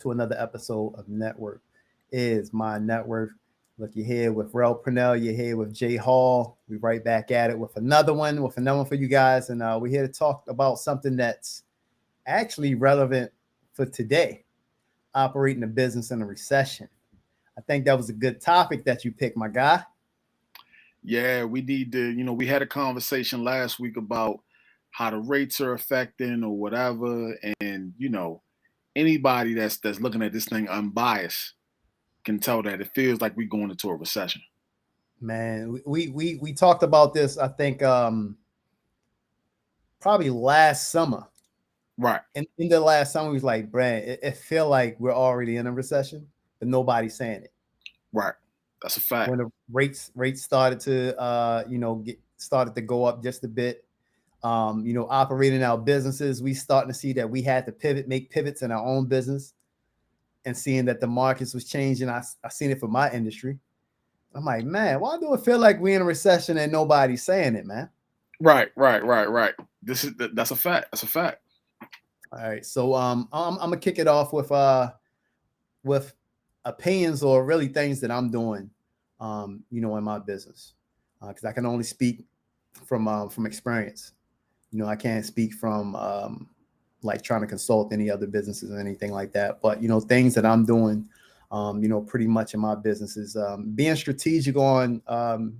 to another episode of Network is My Network. Look, you're here with Rel Purnell. You're here with Jay Hall. We right back at it with another one for you guys. And we're here to talk about something that's actually relevant for today, operating a business in a recession. I think that was a good topic that you picked, my guy. Yeah, we need to, we had a conversation last week about how the rates are affecting or whatever. And, anybody that's looking at this thing unbiased can tell that it feels like we're going into a recession. Man, we talked about this, I think probably last summer. Right. And in the last summer, we was like, Brand, it feel like we're already in a recession, but nobody's saying it. Right. That's a fact. When the rates started to started to go up just a bit, operating our businesses, we starting to see that we had to make pivots in our own business, and seeing that the markets was changing. I seen it for my industry. I'm like, man, why do it feel like we're in a recession and nobody's saying it, man? Right. That's a fact. That's a fact. All right, so I'm gonna kick it off with opinions, or really things that I'm doing, in my business, because I can only speak from experience. I can't speak from like trying to consult any other businesses or anything like that. But things that I'm doing, pretty much in my business is being strategic on,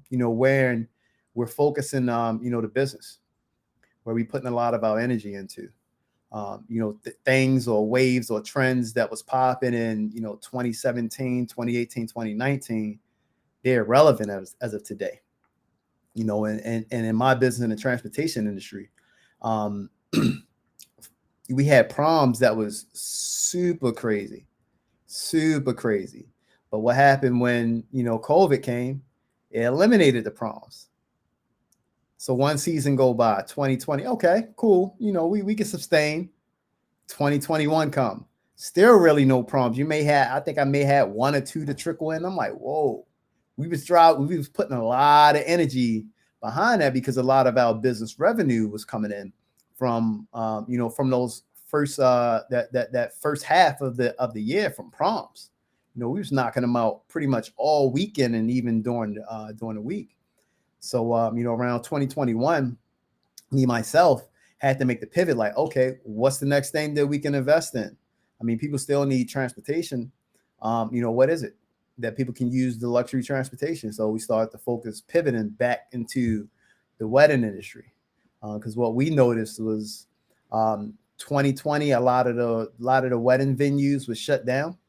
where we're focusing, the business, where we putting a lot of our energy into. Things or waves or trends that was popping in 2017, 2018, 2019, they're relevant as of today. And in my business in the transportation industry, we had proms that was super crazy. But what happened when COVID came? It eliminated the proms. So one season go by, 2020, okay, cool. We can sustain. 2021 come, still really no proms. I think I may have one or two to trickle in. I'm like, whoa, we was putting a lot of energy behind that, because a lot of our business revenue was coming in from from those first that first half of the year from proms. We was knocking them out pretty much all weekend and even during the week. So around 2021, me myself had to make the pivot. Like, okay, what's the next thing that we can invest in? I mean, people still need transportation. What is it that people can use the luxury transportation? So we started to focus pivoting back into the wedding industry, because what we noticed was 2020, a lot of the wedding venues was shut down.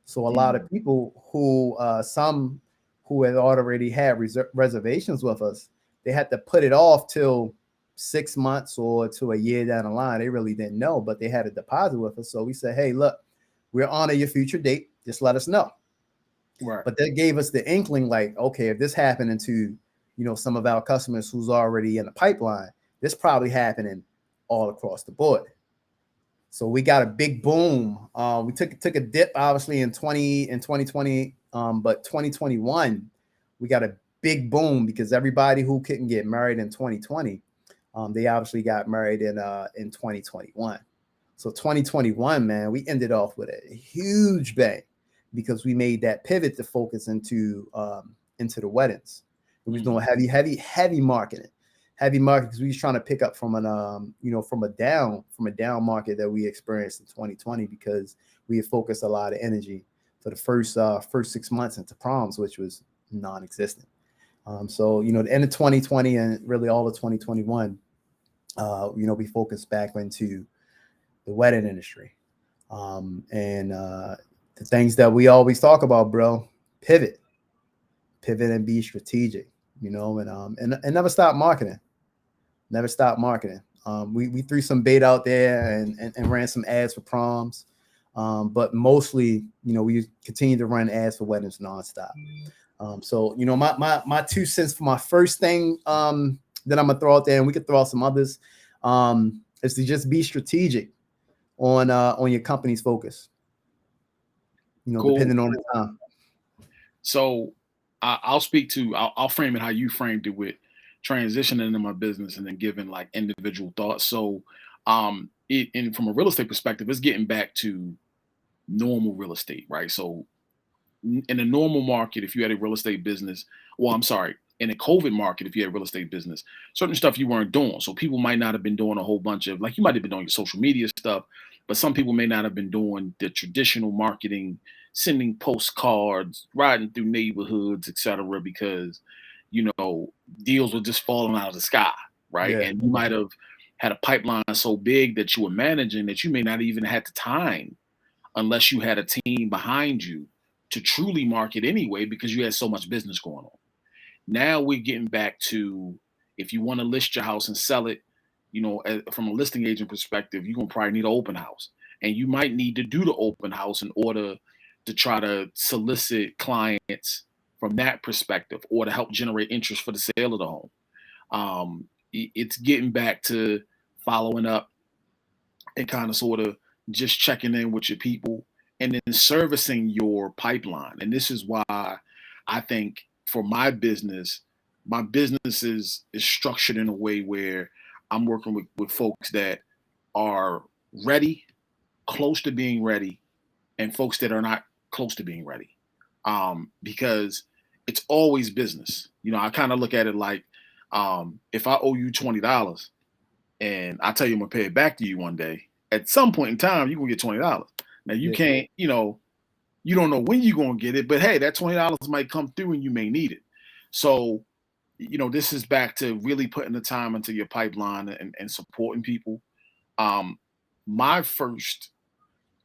So a lot of people who some who had already had reservations with us, they had to put it off till 6 months or to a year down the line. They really didn't know, but they had a deposit with us. So we said, hey, look, we'll honor your future date. Just let us know. Right. But that gave us the inkling, like, okay, if this happened to, some of our customers who's already in the pipeline, this probably happening all across the board. So we got a big boom. We took a dip, obviously, in 2020, but 2021, we got a big boom, because everybody who couldn't get married in 2020, they obviously got married in 2021. So 2021, man, we ended off with a huge bang, because we made that pivot to focus into the weddings. We was doing heavy marketing, because we was trying to pick up from from a down market that we experienced in 2020, because we had focused a lot of energy for the first 6 months into proms, which was non-existent. So the end of 2020 and really all of 2021, we focused back into the wedding industry, and the things that we always talk about, bro. Pivot and be strategic, and never stop marketing. Never stop marketing. We threw some bait out there and ran some ads for proms, but mostly, we continue to run ads for weddings nonstop. So my 2 cents for my first thing that I'm gonna throw out there, and we could throw out some others, is to just be strategic on your company's focus. Cool. Depending on the time. So I'll frame it how you framed it, with transitioning into my business and then giving like individual thoughts. So and from a real estate perspective, it's getting back to normal real estate, right? So in a normal market, if you had a real estate business, well, I'm sorry, in a COVID market, if you had a real estate business, certain stuff you weren't doing. So people might not have been doing a whole bunch of, like, you might have been doing your social media stuff, but some people may not have been doing the traditional marketing, sending postcards, riding through neighborhoods, etc., because, deals were just falling out of the sky, right? Yeah. And you might have had a pipeline so big that you were managing that you may not even have the time, unless you had a team behind you, to truly market anyway, because you had so much business going on. Now we're getting back to, if you want to list your house and sell it, from a listing agent perspective, you're gonna probably need an open house, and you might need to do the open house in order to try to solicit clients from that perspective, or to help generate interest for the sale of the home. It's getting back to following up and kind of sort of just checking in with your people, and then servicing your pipeline. And this is why I think for my business is structured in a way where I'm working with folks that are ready, close to being ready, and folks that are not close to being ready. Because it's always business. I kind of look at it like, if I owe you $20 and I tell you I'm gonna pay it back to you one day, at some point in time, you're gonna get $20. Now you Yeah. can't, you don't know when you're gonna get it, but hey, that $20 might come through and you may need it. So, this is back to really putting the time into your pipeline, and supporting people. Um, my first,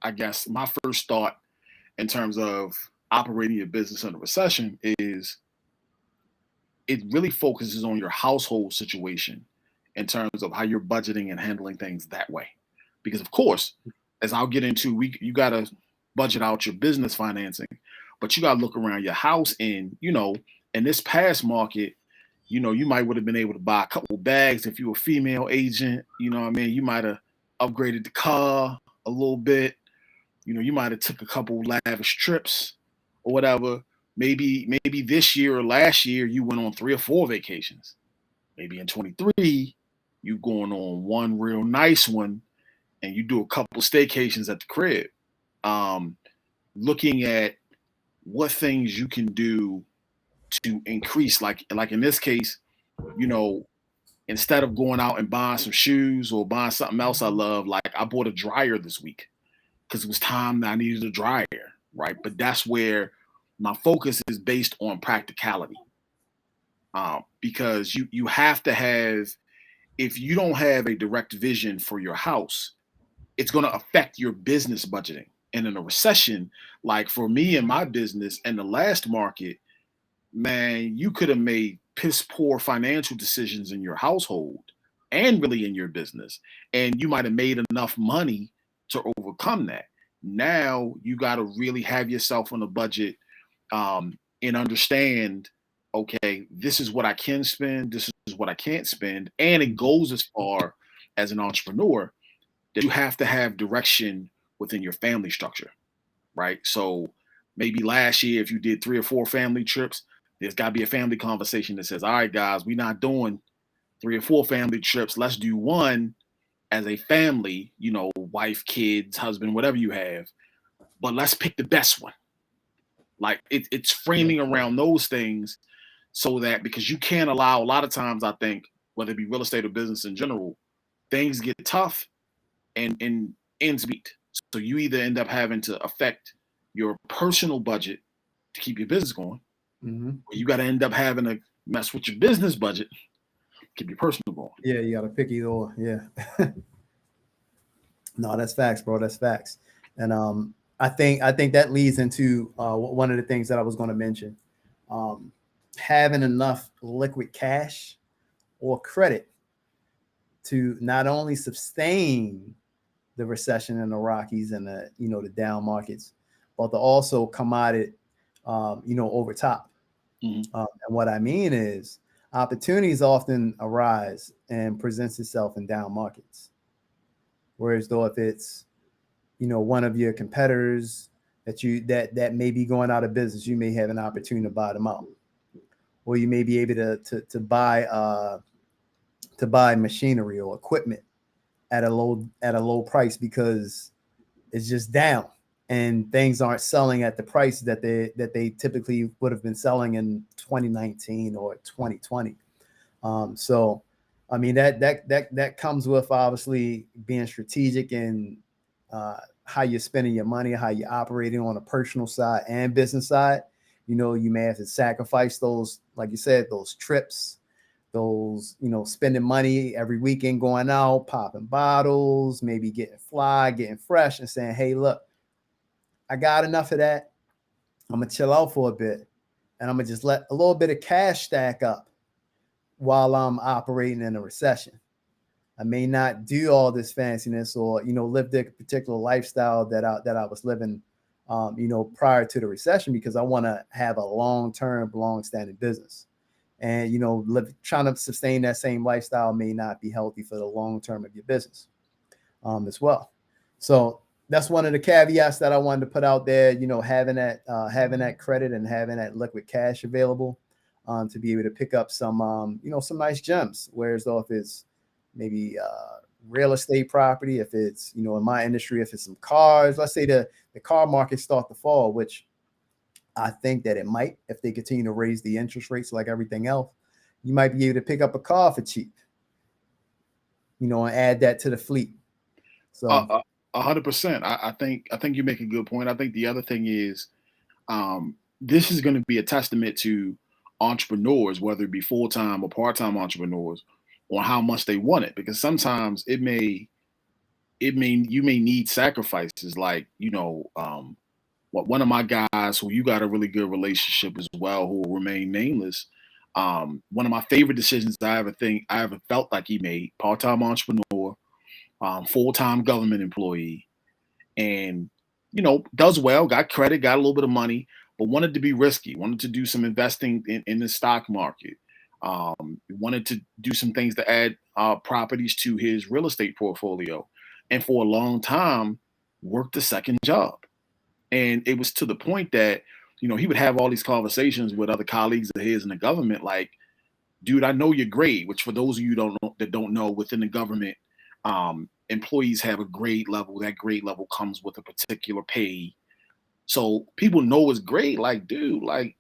I guess, my first thought in terms of operating your business in a recession is, it really focuses on your household situation in terms of how you're budgeting and handling things that way. Because of course, as I'll get into, you gotta budget out your business financing, but you gotta look around your house. And in this past market, you might would have been able to buy a couple bags if you were a female agent. You know what I mean? You might have upgraded the car a little bit. You might have took a couple lavish trips or whatever. Maybe this year or last year you went on 3 or 4 vacations. Maybe in 23 you going on one real nice one, and you do a couple staycations at the crib. Um, Looking at what things you can do to increase, like in this case, you know, instead of going out and buying some shoes or buying something else I love, like I bought a dryer this week because it was time that I needed a dryer, right? But that's where my focus is based on practicality, because you have to have, if you don't have a direct vision for your house, it's going to affect your business budgeting. And in a recession, like for me and my business and the last market, man, you could have made piss poor financial decisions in your household and really in your business, and you might have made enough money to overcome that. Now you got to really have yourself on a budget, and understand, okay, this is what I can spend, this is what I can't spend. And it goes as far as an entrepreneur that you have to have direction within your family structure, right? So maybe last year, if you did 3 or 4 family trips, there's got to be a family conversation that says, all right, guys, we're not doing 3 or 4 family trips. Let's do one as a family, wife, kids, husband, whatever you have, but let's pick the best one. Like it's Yeah. framing around those things, so that, because you can't allow, a lot of times, I think, whether it be real estate or business in general, things get tough and ends meet. So you either end up having to affect your personal budget to keep your business going, Hmm. or you got to end up having to mess with your business budget to keep your personal going. Yeah, you got to pick either or. Yeah. No, that's facts, bro. That's facts. And I think that leads into one of the things that I was going to mention. Um, Having enough liquid cash or credit to not only sustain the recession in the Rockies and the down markets, but to also come out it over top. Mhm. And what I mean is, opportunities often arise and presents itself in down markets. Whereas though if it's one of your competitors that may be going out of business, you may have an opportunity to buy them out, or you may be able to buy machinery or equipment at a low price because it's just down. and things aren't selling at the price that they typically would have been selling in 2019 or 2020. So, I mean that comes with obviously being strategic and how you're spending your money, how you're operating on a personal side and business side. You know, you may have to sacrifice those, like you said, those trips, those, you know, spending money every weekend, going out, popping bottles, maybe getting fly, getting fresh, and saying, hey, look, I got enough of that. I'm gonna chill out for a bit, and I'm gonna just let a little bit of cash stack up while I'm operating in a recession. I may not do all this fanciness or, you know, live the particular lifestyle that I was living, you know, prior to the recession, because I want to have a long-term, long-standing business. And, you know, trying to sustain that same lifestyle may not be healthy for the long term of your business, as well. So that's one of the caveats that I wanted to put out there. You know, having that credit and having that liquid cash available, to be able to pick up some, you know, some nice gems. Whereas though if it's maybe real estate property, if it's, you know, in my industry, if it's some cars, let's say the car market start to fall, which I think that it might, if they continue to raise the interest rates like everything else, you might be able to pick up a car for cheap, you know, and add that to the fleet. So 100%. I think you make a good point. I think the other thing is, this is going to be a testament to entrepreneurs, whether it be full time or part time entrepreneurs, on how much they want it. Because sometimes it may you may need sacrifices, like, what one of my guys who you got a really good relationship as well, who will remain nameless. One of my favorite decisions I ever felt like he made: part time entrepreneur, full time government employee, and does well, got credit, got a little bit of money, but wanted to be risky, wanted to do some investing in the stock market, wanted to do some things to add properties to his real estate portfolio, and for a long time worked a second job. And it was to the point that he would have all these conversations with other colleagues of his in the government, like, dude, I know your grade, which for those of you that don't know, within the government, employees have a grade level. That grade level comes with a particular pay. So people know it's great. Like, dude, like,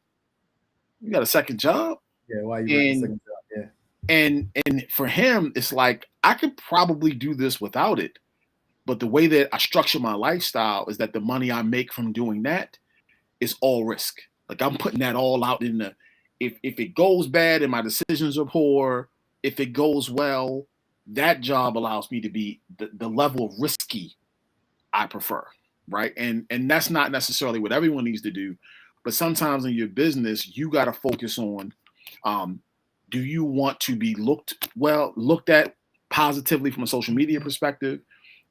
you got a second job. yeah, why you working And second job? Yeah, and for him, it's like, I could probably do this without it. But the way that I structure my lifestyle is that the money I make from doing that is all risk. Like, I'm putting that all out in the, if it goes bad and my decisions are poor, if it goes well, that job allows me to be the level of risky I prefer, right? And that's not necessarily what everyone needs to do, but sometimes in your business you got to focus on, um, do you want to be looked at positively from a social media perspective?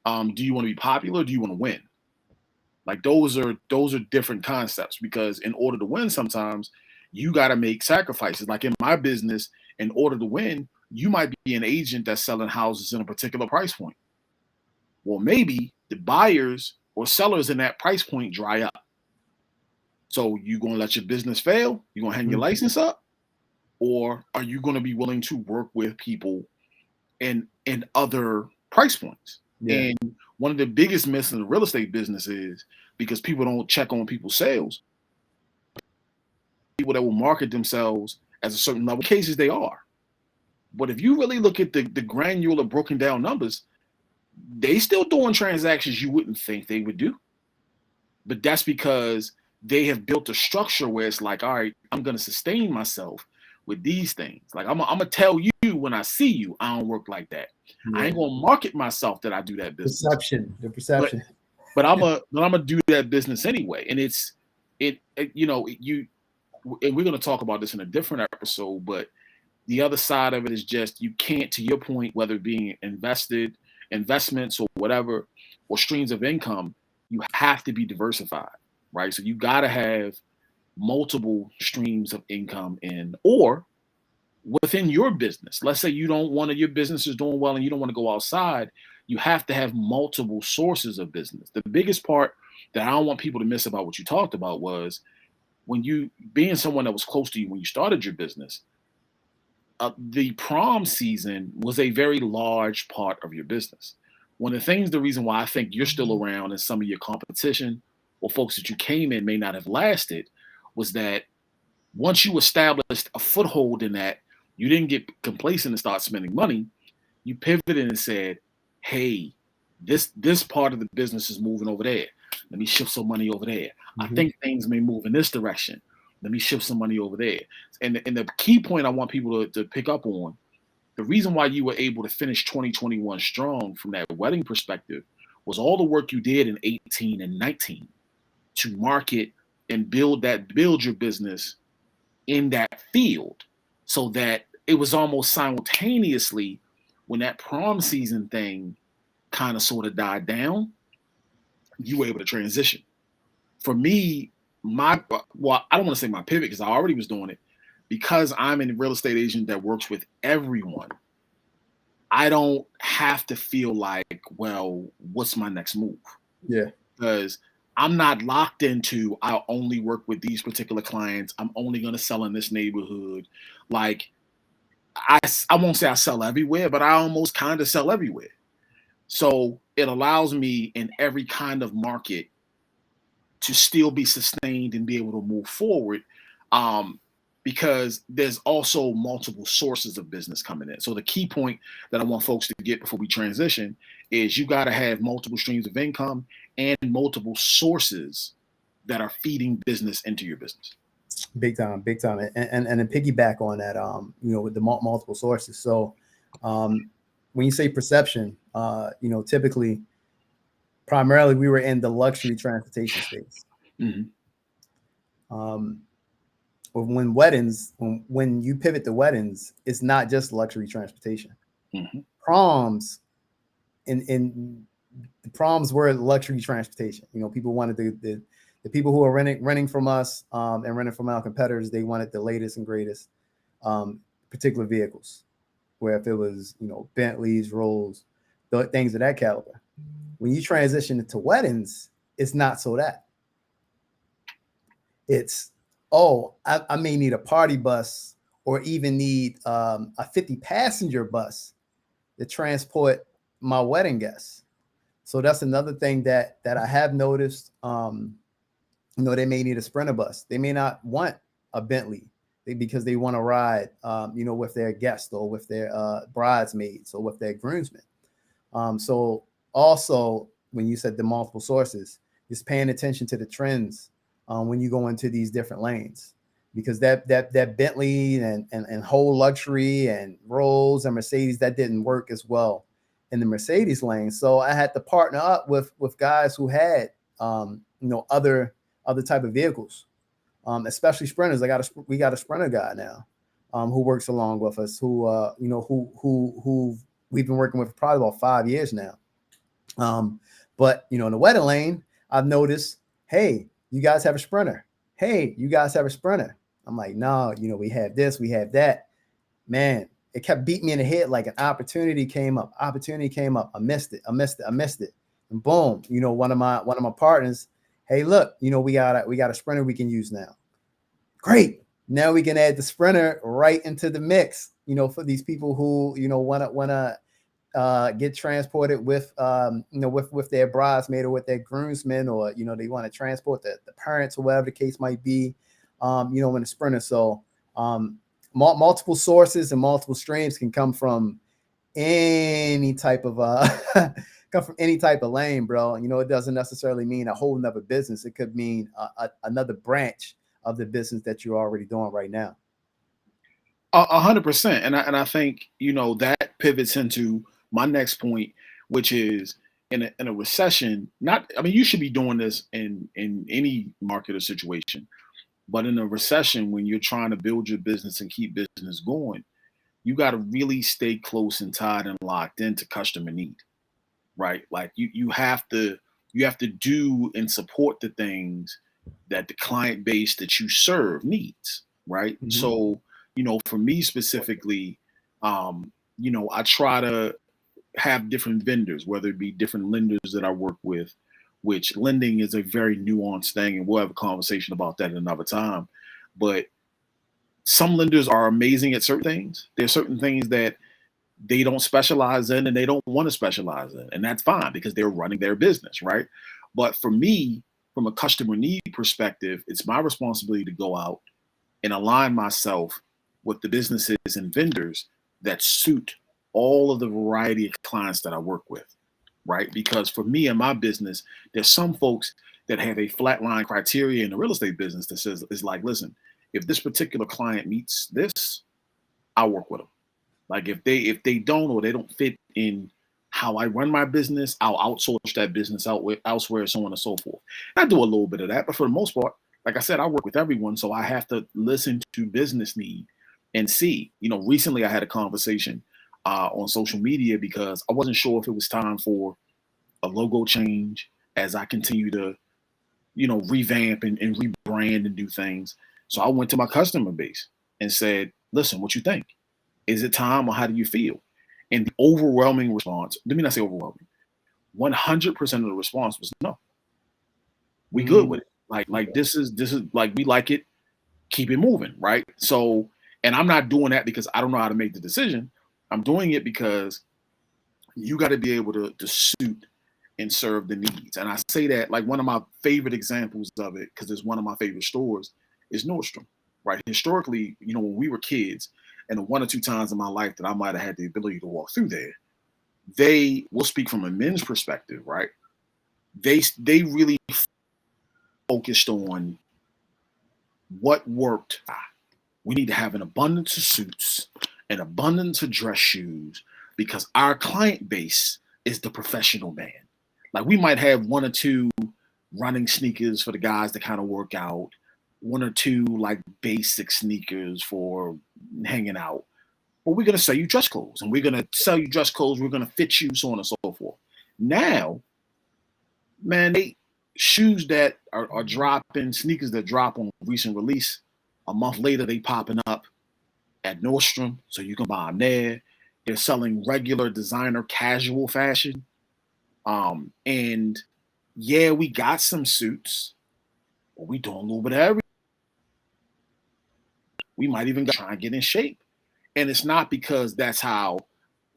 Do you want to be popular? Do you want to win? Like, those are different concepts, because in order to win, sometimes you got to make sacrifices. Like in my business, in order to win, you might be an agent that's selling houses in a particular price point. Well, maybe the buyers or sellers in that price point dry up. So you gonna let your business fail? You gonna hang your mhm, license up? Or are you gonna be willing to work with people in other price points? yeah, And one of the biggest myths in the real estate business is, because people don't check on people's sales, people that will market themselves as a certain level. In cases they are. But if you really look at the granular broken down numbers, they still doing transactions you wouldn't think they would do. But that's because they have built a structure where it's like, all right, I'm going to sustain myself with these things. Like, I'm going to tell you when I see you, I don't work like that. I yeah. ain't going to market myself that I do that business. The But perception. but I'm gonna do that business anyway. And you and we're gonna talk about this in a different episode, but the other side of it is just, you can't, to your point, whether it being investments or whatever, or streams of income, you have to be diversified, right? So you got to have multiple streams of income in, or within your business. Let's say your business is doing well and you don't want to go outside. You have to have multiple sources of business. The biggest part that I don't want people to miss about what you talked about was, when you, being someone that was close to you when you started your business, the prom season was a very large part of your business. One of the things, the reason why I think you're still around and some of your competition or folks that you came in may not have lasted, was that once you established a foothold in that, you didn't get complacent and start spending money. You pivoted and said, "Hey, this part of the business is moving over there. Let me shift some money over there. I Mm-hmm. think things may move in this direction. Let me shift some money over there." And the key point I want people to pick up on, the reason why you were able to finish 2021 strong from that wedding perspective was all the work you did in 18 and 19 to market and build your business in that field, so that it was almost simultaneously when that prom season thing kind of sort of died down, you were able to transition. For me, well, I don't want to say my pivot because I already was doing it. Because I'm a real estate agent that works with everyone, I don't have to feel like, well, what's my next move? Yeah. Because I'm not locked into, I'll only work with these particular clients. I'm only going to sell in this neighborhood. Like, I won't say I sell everywhere, but I almost kind of sell everywhere. So it allows me in every kind of market to still be sustained and be able to move forward, um, because there's also multiple sources of business coming in. So the key point that I want folks to get before we transition is you got to have multiple streams of income and multiple sources that are feeding business into your business. Big time, big time. And to piggyback on that, with the multiple sources. So when you say perception, typically, primarily we were in the luxury transportation space. Mm-hmm. Um, when you pivot to weddings, it's not just luxury transportation. Mm-hmm. Proms in the proms were luxury transportation. People wanted the people who are renting from us, and renting from our competitors. They wanted the latest and greatest particular vehicles. Where if it was Bentleys, Rolls, things of that caliber. When you transition into weddings, it's not so that. It's, oh, I may need a party bus or even need a 50 passenger bus to transport my wedding guests. So that's another thing that I have noticed. They may need a Sprinter bus. They may not want a Bentley because they want to ride, with their guests or with their bridesmaids or with their groomsmen. So also, when you said the multiple sources, just paying attention to the trends when you go into these different lanes, because that Bentley and whole luxury and Rolls and Mercedes, that didn't work as well in the Mercedes lane. So I had to partner up with guys who had other type of vehicles, especially Sprinters. We got a Sprinter guy now, who works along with us, who we've been working with for probably about 5 years now. But in the wedding lane, I've noticed, hey, you guys have a Sprinter. Hey, you guys have a Sprinter. I'm like, no, we have this, we have that. Man, it kept beating me in the head like an opportunity came up. I missed it. And boom, one of my partners, hey, look, we got a Sprinter we can use now. Great. Now we can add the Sprinter right into the mix, for these people who, wanna get transported with with their bridesmaid or with their groomsmen, or they want to transport the parents or whatever the case might be, in a Sprinter. So multiple sources and multiple streams can come from any type of lane, bro. It doesn't necessarily mean a whole nother business. It could mean another branch of the business that you're already doing right now. 100%, and I think that pivots into my next point, which is in a recession. Not, I mean, you should be doing this in any market or situation, but in a recession, when you're trying to build your business and keep business going, you got to really stay close and tied and locked into customer need, right? Like you have to do and support the things that the client base that you serve needs, right? Mm-hmm. So, for me specifically, I try to have different vendors, whether it be different lenders that I work with, which lending is a very nuanced thing, and we'll have a conversation about that another time. But some lenders are amazing at certain things. There's certain things that they don't specialize in and they don't want to specialize in, and that's fine because they're running their business, right? But for me, from a customer need perspective, it's my responsibility to go out and align myself with the businesses and vendors that suit all of the variety of clients that I work with, right? Because for me and my business, there's some folks that have a flatline criteria in the real estate business that says, is like, listen, if this particular client meets this, I'll work with them. Like if they don't, or they don't fit in how I run my business, I'll outsource that business out with elsewhere, so on and so forth. I do a little bit of that, but for the most part, like I said, I work with everyone, so I have to listen to business need and see. Recently I had a conversation on social media because I wasn't sure if it was time for a logo change as I continue to, revamp and rebrand and do things. So I went to my customer base and said, listen, what you think? Is it time, or how do you feel? And the overwhelming response, let me not say overwhelming, 100% of the response was no. We good with it. Like this is like, we like it, keep it moving, right? So, and I'm not doing that because I don't know how to make the decision. I'm doing it because you got to be able to suit and serve the needs. And I say that, like, one of my favorite examples of it, because it's one of my favorite stores, is Nordstrom, right? Historically, when we were kids, and the one or two times in my life that I might have had the ability to walk through there, they will speak from a men's perspective, right? They really focused on what worked. We need to have an abundance of suits, an abundance of dress shoes, because our client base is the professional man. Like, we might have one or two running sneakers for the guys that kind of work out, one or two like basic sneakers for hanging out. But we're going to sell you dress clothes, and we're going to sell you dress clothes. We're going to fit you, so on and so forth. Now, man, shoes that are dropping, sneakers that drop on recent release, a month later, they popping up at Nordstrom, so you can buy them there. They're selling regular designer casual fashion. And yeah, we got some suits, but we doing a little bit of everything. We might even try and get in shape. And it's not because that's how,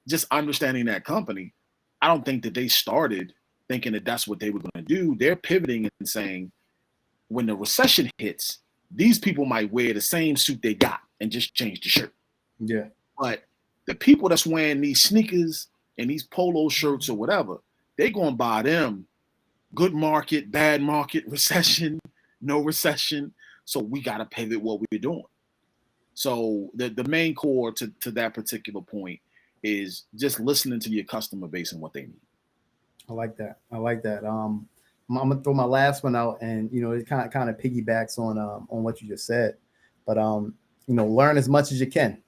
just understanding that company, I don't think that they started thinking that that's what they were going to do. They're pivoting and saying, when the recession hits, these people might wear the same suit they got and just change the shirt. Yeah. But the people that's wearing these sneakers and these polo shirts or whatever, they're going to buy them good market, bad market, recession, no recession. So we got to pivot what we're doing. So the main core to that particular point is just listening to your customer base and what they need. I like that. I'm gonna throw my last one out, and it kind of piggybacks on what you just said. But learn as much as you can.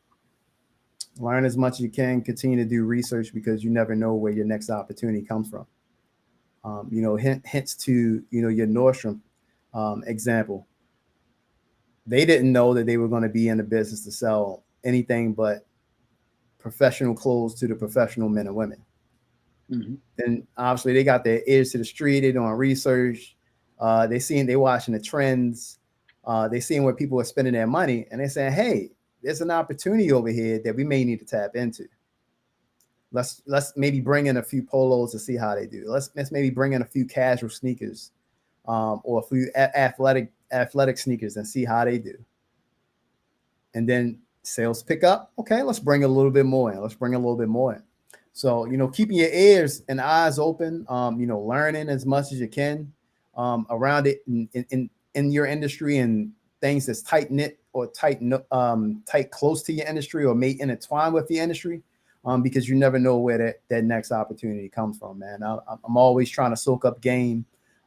Learn as much as you can. Continue to do research, because you never know where your next opportunity comes from. Hence to your Nordstrom example. They didn't know that they were going to be in the business to sell anything but professional clothes to the professional men and women. Mm-hmm. Then obviously they got their ears to the street. They're doing research. They watching the trends. They seeing where people are spending their money, and they're saying, "Hey, there's an opportunity over here that we may need to tap into. Let's maybe bring in a few polos to see how they do. Let's maybe bring in a few casual sneakers, or a few athletic sneakers, and see how they do." And then sales pick up. Okay, let's bring a little bit more in. So, keeping your ears and eyes open, learning as much as you can around it in your industry, and things that's tight knit or tight close to your industry, or may intertwine with the industry, because you never know where that next opportunity comes from, man. I'm always trying to soak up game,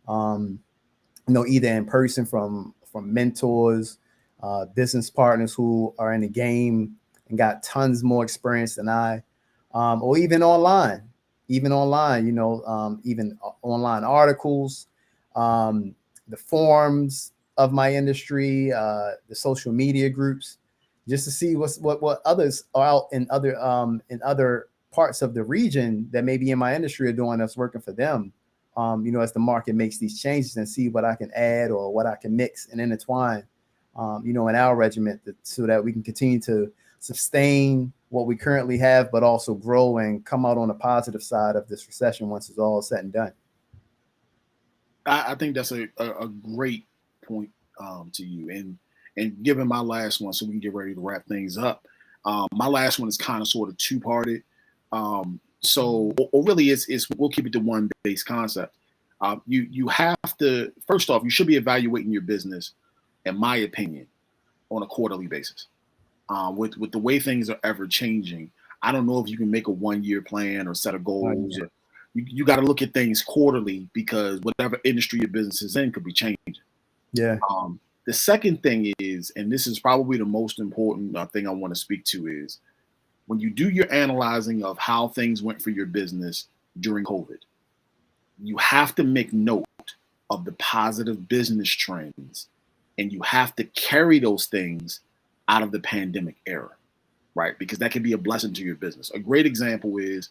either in person from mentors, business partners who are in the game and got tons more experience than I. Or even online, even online articles, the forums of my industry, the social media groups, just to see what others are out in other parts of the region that maybe in my industry are doing that's working for them. As the market makes these changes, and see what I can add or what I can mix and intertwine, in our regiment, so that we can continue to sustain what we currently have, but also grow and come out on the positive side of this recession once it's all said and done. I think that's a great point to you. And given my last one, so we can get ready to wrap things up. My last one is kind of sort of two parted. Or really, it's we'll keep it to one base concept. You have to, first off, you should be evaluating your business, in my opinion, on a quarterly basis. With the way things are ever changing, I don't know if you can make a 1 year plan or set of goals, or you got to look at things quarterly because whatever industry your business is in could be changing. Yeah. The second thing is, and this is probably the most important thing I want to speak to, is when you do your analyzing of how things went for your business during COVID, you have to make note of the positive business trends, and you have to carry those things out of the pandemic era, right? Because that can be a blessing to your business. A great example is,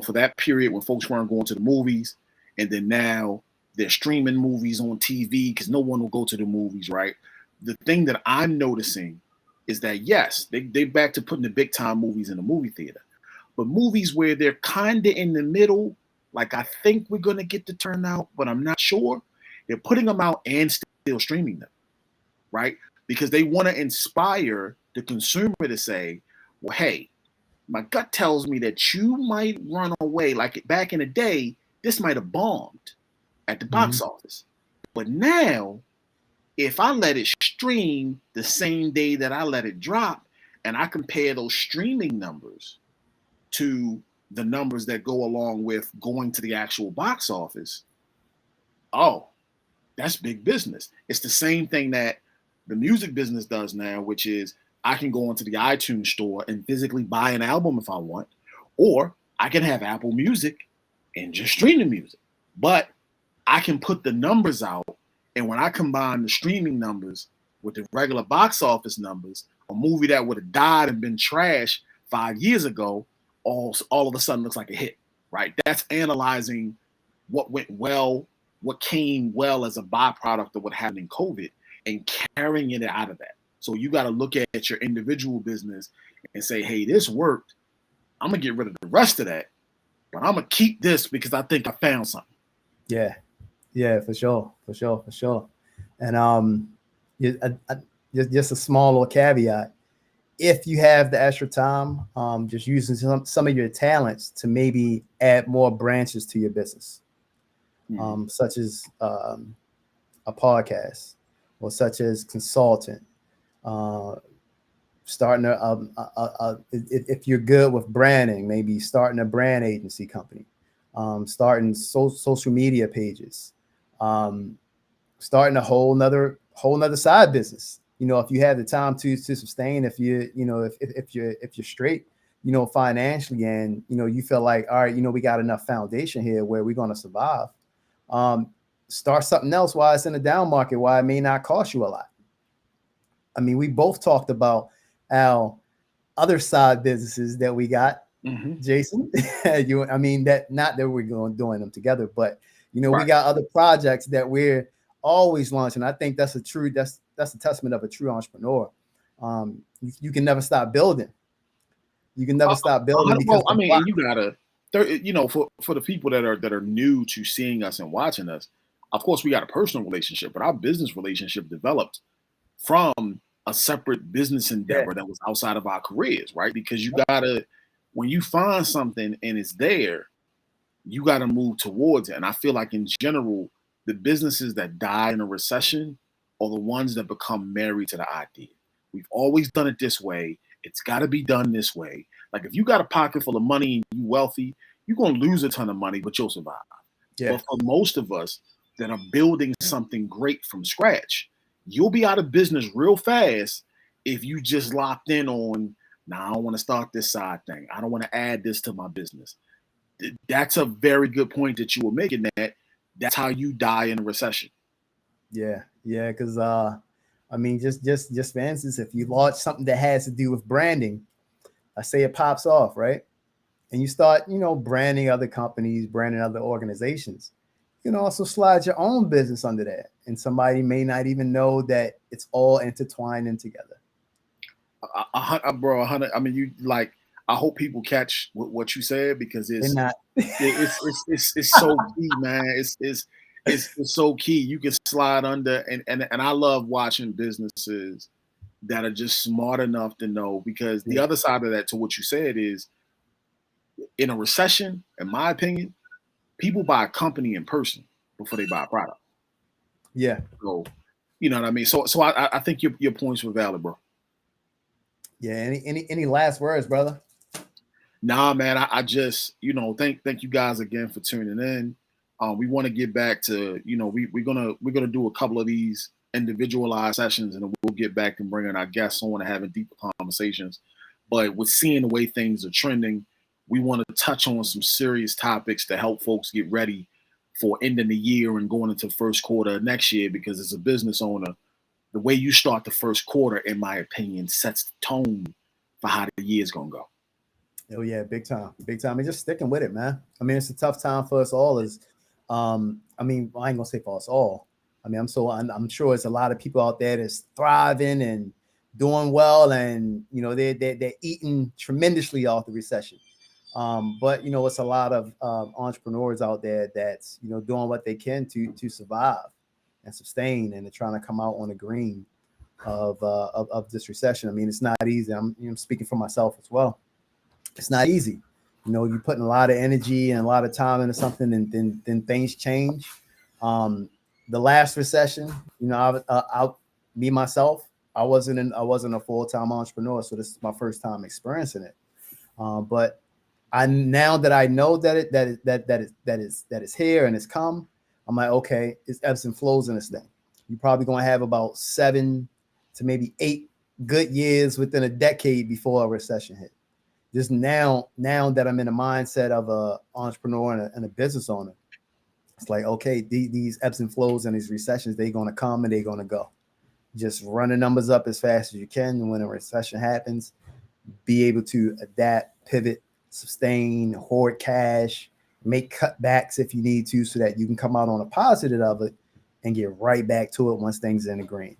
for that period when folks weren't going to the movies, and then now they're streaming movies on TV because no one will go to the movies, right? The thing that I'm noticing is that, yes, they back to putting the big time movies in the movie theater, but movies where they're kind of in the middle, like I think we're going to get the turnout, but I'm not sure, they're putting them out and still streaming them, right? Because they want to inspire the consumer to say, well, hey, my gut tells me that you might run away. Like back in the day, this might have bombed at the box office. But now, if I let it stream the same day that I let it drop, and I compare those streaming numbers to the numbers that go along with going to the actual box office, oh, that's big business. It's the same thing that the music business does now, which is I can go into the iTunes store and physically buy an album if I want, or I can have Apple Music and just stream the music. But I can put the numbers out, and when I combine the streaming numbers with the regular box office numbers, a movie that would have died and been trash 5 years ago, all of a sudden looks like a hit, right? That's analyzing what went well, what came well as a byproduct of what happened in COVID, and carrying it out of that. So you got to look at your individual business and say, hey, this worked. I'm going to get rid of the rest of that, but I'm going to keep this because I think I found something. Yeah. Yeah, for sure. And just a small little caveat. If you have the extra time, just using some of your talents to maybe add more branches to your business, such as a podcast, or such as consultant, starting if you're good with branding, maybe starting a brand agency company, starting social media pages, starting a whole nother side business. If you have the time to sustain, if you're straight, financially, and you feel like, all right, we got enough foundation here where we're going to survive. Start something else while it's in a down market, while it may not cost you a lot. I mean, we both talked about our other side businesses that we got, Jason. That not that we're doing them together, but right. We got other projects that we're always launching. I think that's a testament of a true entrepreneur. You can never stop building. You can never stop building. Because and you gotta, for the people that are new to seeing us and watching us, of course we got a personal relationship, but our business relationship developed from a separate business endeavor that was outside of our careers, right? Because you gotta, when you find something and it's there, you gotta move towards it. And I feel like in general, the businesses that die in a recession are the ones that become married to the idea. We've always done it this way. It's got to be done this way. Like if you got a pocket full of money and you wealthy, you're going to lose a ton of money, but you'll survive. Yeah. But for most of us that are building something great from scratch, you'll be out of business real fast if you just locked in on, I don't want to start this side thing. I don't want to add this to my business. That's a very good point that you were making, that that's how you die in a recession. Yeah. Because just for instance, if you launch something that has to do with branding, I say it pops off, right? And you start, branding other companies, branding other organizations. You can also slide your own business under that, and somebody may not even know that it's all intertwining together. Bro, 100. I mean, you like. I hope people catch what you said, because it's so deep, man. it's so key. You can slide under, and I love watching businesses that are just smart enough to know, because the Yeah. other side of that to what you said is, in a recession, in my opinion, people buy a company in person before they buy a product. Yeah. So, you know what I mean? So I think your points were valid, bro. Yeah. Any last words, brother? Nah, man, I just, thank you guys again for tuning in. We want to get back to, we're gonna do a couple of these individualized sessions, and then we'll get back to bringing our guests on and having deeper conversations. But with seeing the way things are trending, we want to touch on some serious topics to help folks get ready for ending the year and going into the first quarter of next year. Because as a business owner, the way you start the first quarter, in my opinion, sets the tone for how the year's gonna go. Oh yeah, big time, big time. And just sticking with it, man. I mean, it's a tough time for us all. I mean, I ain't gonna say for us all. I mean, I'm sure it's a lot of people out there that's thriving and doing well, and they're eating tremendously off the recession. But it's a lot of entrepreneurs out there that's doing what they can to survive and sustain, and they're trying to come out on the green of this recession. I mean, it's not easy. I'm speaking for myself as well. It's not easy. You're putting a lot of energy and a lot of time into something, and then things change. The last recession, me myself, I wasn't a full time entrepreneur, so this is my first time experiencing it. But now that I know that is here and it's come, I'm like, okay, it's ebbs and flows in this thing. You're probably going to have about 7 to maybe 8 good years within a decade before a recession hit. Just now that I'm in the mindset of a entrepreneur and a business owner, it's like, okay, these ebbs and flows and these recessions, they're going to come and they're going to go. Just run the numbers up as fast as you can. And when a recession happens, be able to adapt, pivot, sustain, hoard cash, make cutbacks if you need to, so that you can come out on a positive of it and get right back to it once things are in the green.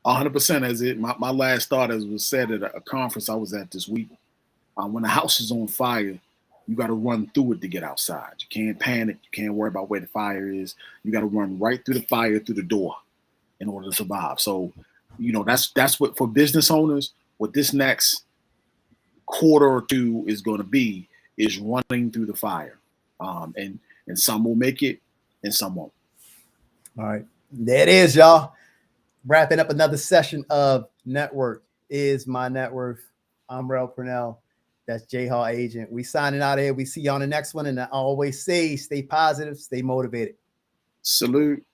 100%. As my last thought, as was said at a conference I was at this week, when the house is on fire, you got to run through it to get outside. You can't panic. You can't worry about where the fire is. You got to run right through the fire, through the door, in order to survive. So, that's what, for business owners, what this next quarter or two is going to be, is running through the fire. And some will make it, and some won't. All right, there it is, y'all. Wrapping up another session of Network is My Net Worth. I'm Rel Purnell. That's J Hall Agent. We signing out here. We see you on the next one. And I always say, stay positive, stay motivated. Salute.